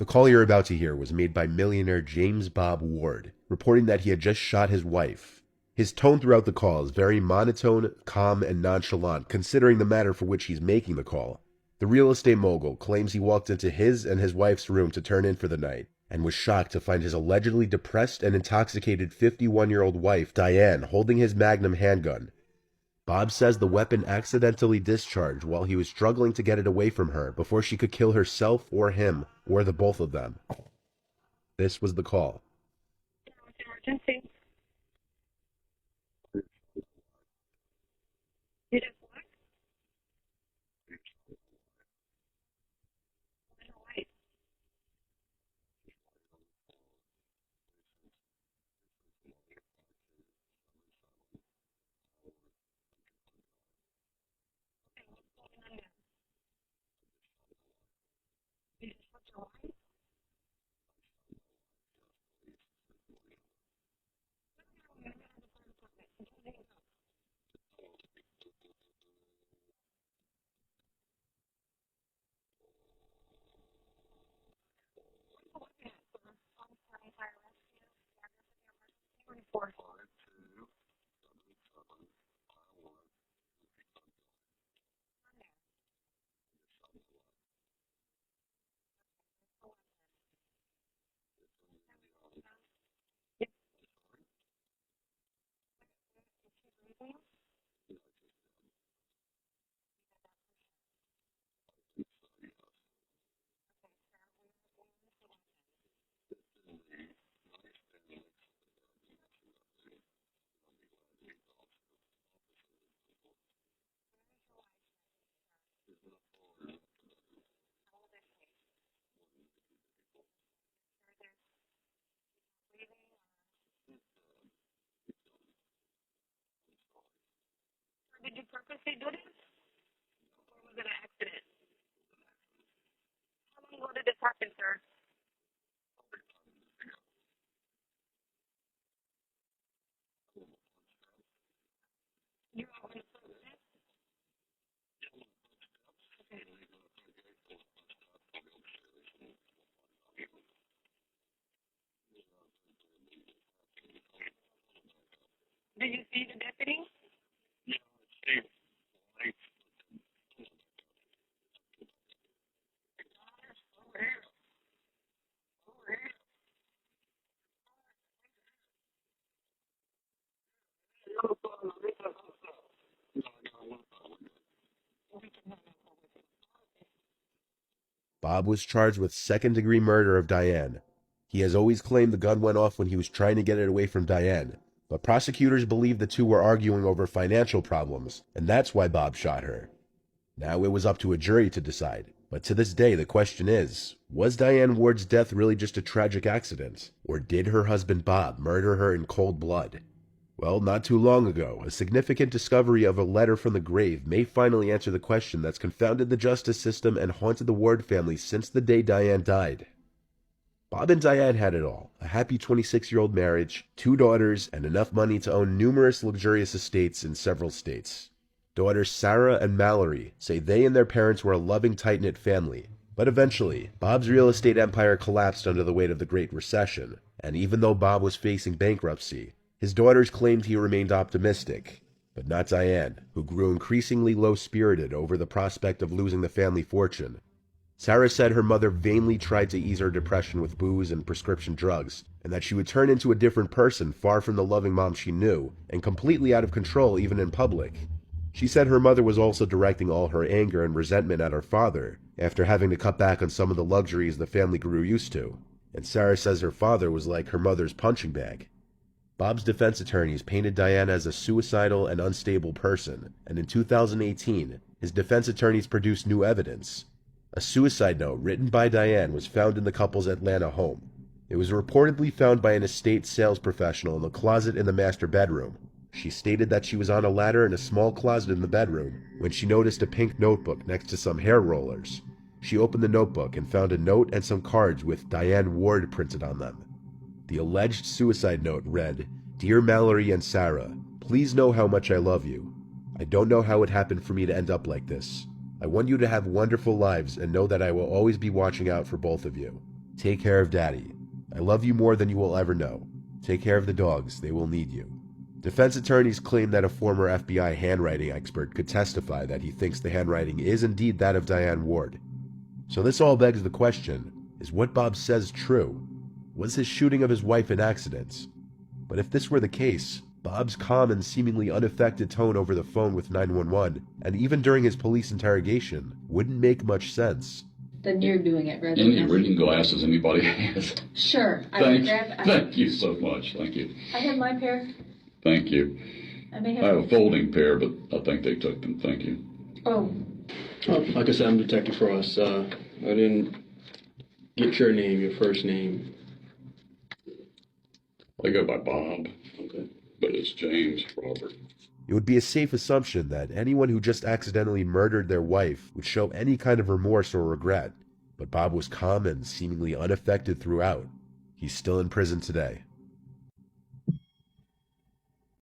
The call you're about to hear was made by millionaire James Bob Ward, reporting that he had just shot his wife. His tone throughout the call is very monotone, calm, and nonchalant considering the matter for which he's making the call. The real estate mogul claims he walked into his and his wife's room to turn in for the night, and was shocked to find his allegedly depressed and intoxicated 51-year-old wife, Diane, holding his Magnum handgun. Bob says the weapon accidentally discharged while he was struggling to get it away from her before she could kill herself or him, or the both of them. This was the call. Emergency. You just what? Wait. You just want your wife? Did you purposely do this, or was it an accident? How long ago did this happen, sir? You were on the phone. Did you see the deputy? Bob was charged with second-degree murder of Diane. He has always claimed the gun went off when he was trying to get it away from Diane, but prosecutors believe the two were arguing over financial problems, and that's why Bob shot her. Now it was up to a jury to decide, but to this day the question is, was Diane Ward's death really just a tragic accident, or did her husband Bob murder her in cold blood? Well, not too long ago, a significant discovery of a letter from the grave may finally answer the question that's confounded the justice system and haunted the Ward family since the day Diane died. Bob and Diane had it all: a happy 26-year-old marriage, 2 daughters, and enough money to own numerous luxurious estates in several states. Daughters Sarah and Mallory say they and their parents were a loving, tight-knit family. But eventually, Bob's real estate empire collapsed under the weight of the Great Recession, and even though Bob was facing bankruptcy, his daughters claimed he remained optimistic, but not Diane, who grew increasingly low-spirited over the prospect of losing the family fortune. Sarah said her mother vainly tried to ease her depression with booze and prescription drugs, and that she would turn into a different person far from the loving mom she knew, and completely out of control even in public. She said her mother was also directing all her anger and resentment at her father, after having to cut back on some of the luxuries the family grew used to, and Sarah says her father was like her mother's punching bag. Bob's defense attorneys painted Diane as a suicidal and unstable person, and in 2018, his defense attorneys produced new evidence. A suicide note written by Diane was found in the couple's Atlanta home. It was reportedly found by an estate sales professional in the closet in the master bedroom. She stated that she was on a ladder in a small closet in the bedroom when she noticed a pink notebook next to some hair rollers. She opened the notebook and found a note and some cards with Diane Ward printed on them. The alleged suicide note read, "Dear Mallory and Sarah, please know how much I love you. I don't know how it happened for me to end up like this. I want you to have wonderful lives and know that I will always be watching out for both of you. Take care of Daddy. I love you more than you will ever know. Take care of the dogs. They will need you. Defense attorneys claim that a former FBI handwriting expert could testify that he thinks the handwriting is indeed that of Diane Ward. So this all begs the question, is what Bob says true? Was his shooting of his wife an accident? But if this were the case, Bob's calm and seemingly unaffected tone over the phone with 911, and even during his police interrogation, wouldn't make much sense. Then you're doing it rather Any than... reading glasses anybody has? Sure. I will grab... Thank you so much. Thank you. I have my pair. Thank you. I may I have have... a folding pair, but I think they took them. Thank you. Oh, Like I said, I'm Detective Frost. I didn't get your name, your first name. I go by Bob, Okay. but it's James Robert. It would be a safe assumption that anyone who just accidentally murdered their wife would show any kind of remorse or regret, but Bob was calm and seemingly unaffected throughout. He's still in prison today.